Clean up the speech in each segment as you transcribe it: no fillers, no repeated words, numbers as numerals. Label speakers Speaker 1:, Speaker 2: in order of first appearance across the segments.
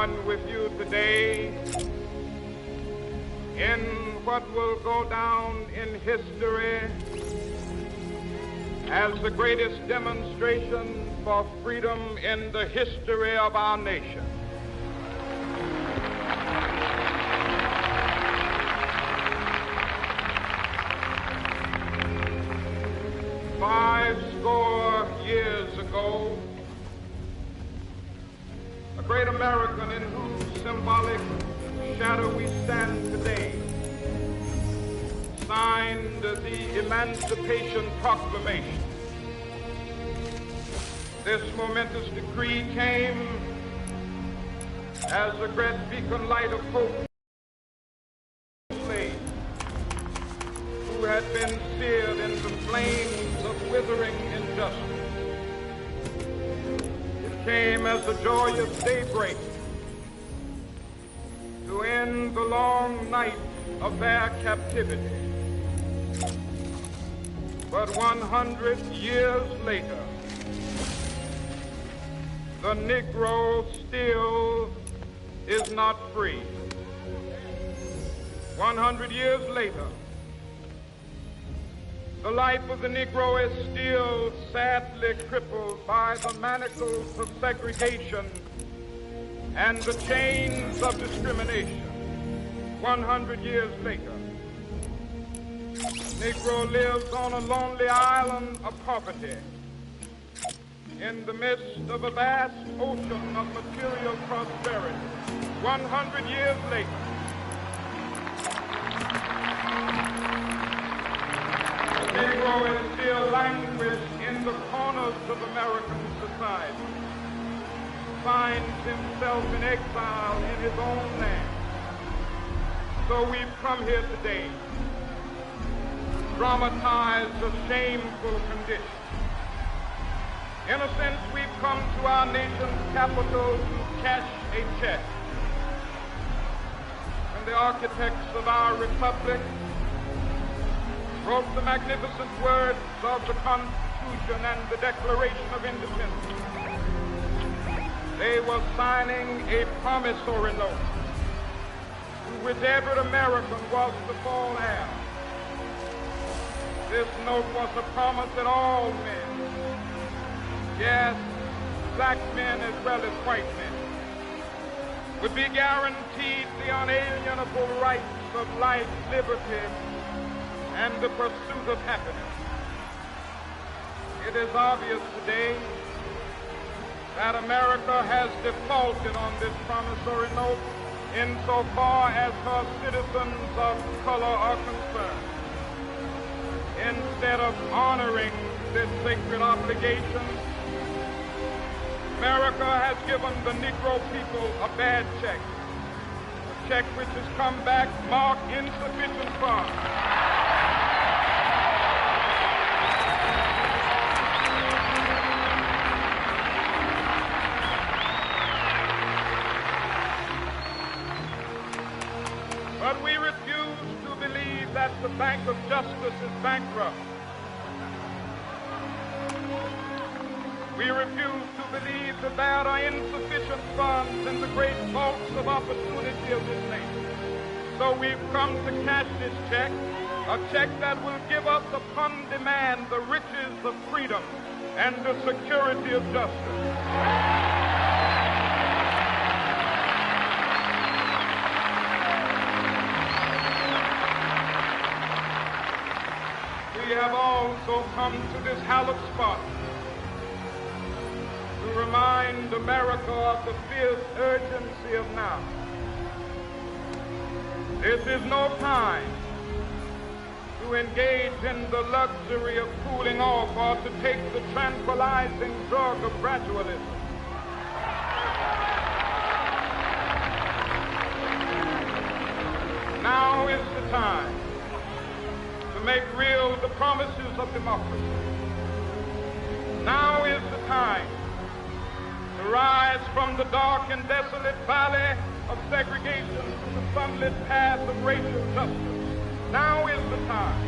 Speaker 1: join with you today in what will go down in history as the greatest demonstration for freedom in the history of our nation. Five score years ago, a great American in whose symbolic shadow we stand today signed the Emancipation Proclamation. This momentous decree came as a great beacon light of hope to slaves who had been seared in the flames of withering injustice. It came as a joyous daybreak to end the long night of their captivity. But 100 years later, the Negro still is not free. 100 years later, the life of the Negro is still sadly crippled by the manacles of segregation and the chains of discrimination. 100 years later, Negro lives on a lonely island of poverty in the midst of a vast ocean of material prosperity. 100 years later, the Negro is still languished in the corners of American society, finds himself in exile in his own land. So we've come here today to dramatize a shameful condition. In a sense, we've come to our nation's capital to cash a check. When the architects of our republic wrote the magnificent words of the Constitution and the Declaration of Independence, they were signing a promissory note to which every American was to fall heir. This note was a promise that all men, yes, black men as well as white men, would be guaranteed the unalienable rights of life, liberty, and the pursuit of happiness. It is obvious today that America has defaulted on this promissory note insofar as her citizens of color are concerned. Instead of honoring this sacred obligation, America has given the Negro people a bad check, a check which has come back marked insufficient funds. But we refuse to believe that the Bank of Justice is bankrupt. We refuse to believe that there are insufficient funds in the great vaults of opportunity of this nation. So we've come to cash this check, a check that will give us upon demand the riches of freedom and the security of justice. We have also come to this hallowed spot to remind America of the fierce urgency of now. This is no time to engage in the luxury of cooling off or to take the tranquilizing drug of gradualism. Now is the time to make real the promises of democracy. Now is the time to rise from the dark and desolate valley of segregation to the sunlit path of racial justice. Now is the time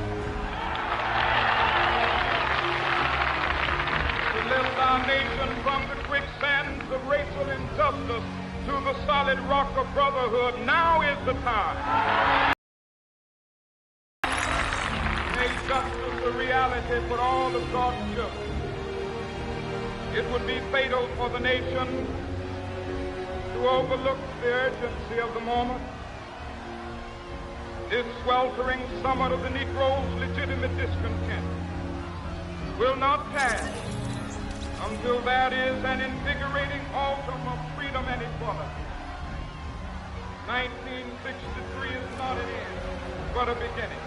Speaker 1: to lift our nation from the quicksands of racial injustice to the solid rock of brotherhood, now is the time. Make justice a reality for all of God's children. It would be fatal for the nation to overlook the urgency of the moment. This sweltering summit of the Negro's legitimate discontent will not pass until there is an invigorating autumn of freedom and equality. 1963 is not an end, but a beginning.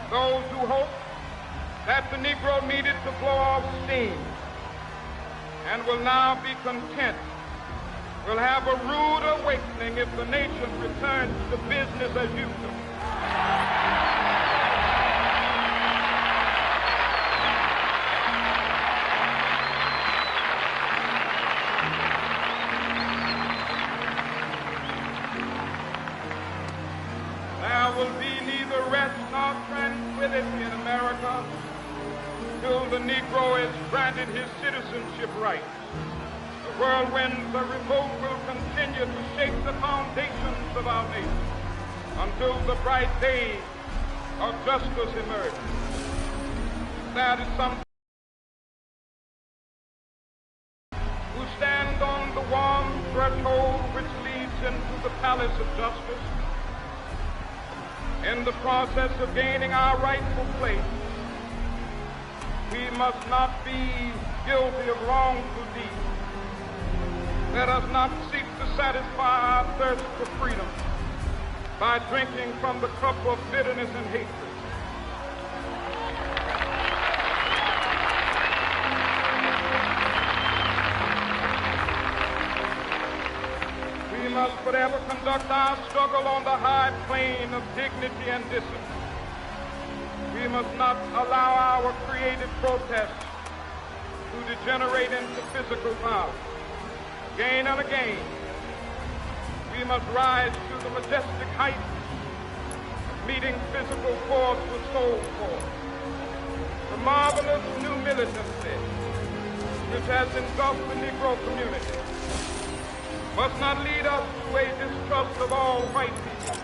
Speaker 1: Those who hope that the Negro needed to blow off steam and will now be content will have a rude awakening if the nation returns to business as usual. There will be neither rest nor tranquility in America till the Negro is granted his citizenship rights. The whirlwinds of revolt will continue to shake the foundations of our nation until the bright day of justice emerges. That is some who stand on the warm threshold which leads into the palace of justice. In the process of gaining our rightful place, we must not be guilty of wrongful deeds. Let us not seek to satisfy our thirst for freedom by drinking from the cup of bitterness and hatred. We must forever conduct our struggle on the high plane of dignity and discipline. We must not allow our creative protests to degenerate into physical violence. Again and again, we must rise to the majestic height of meeting physical force with soul force. The marvelous new militancy which has engulfed the Negro community must not lead us to a distrust of all white people.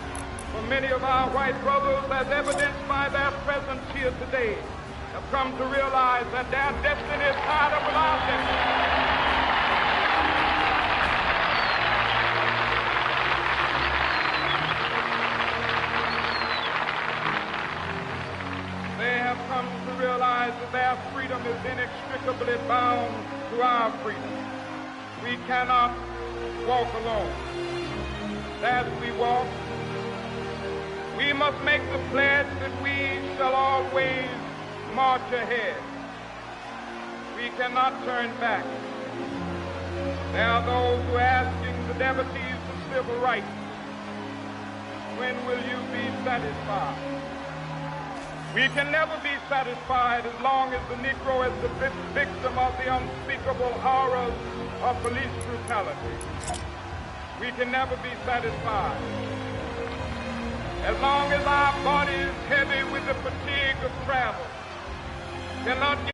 Speaker 1: For many of our white brothers, as evidenced by their presence here today, have come to realize that their destiny is tied up with our destiny. They have come to realize that their freedom is inextricably bound to our freedom. We cannot walk alone. As we walk, we must make the pledge that we shall always march ahead. We cannot turn back. There are those who are asking the devotees of civil rights, when will you be satisfied? We can never be satisfied as long as the Negro is the victim of the unspeakable horrors of police brutality. We can never be satisfied as long as our body is heavy with the fatigue of travel, cannot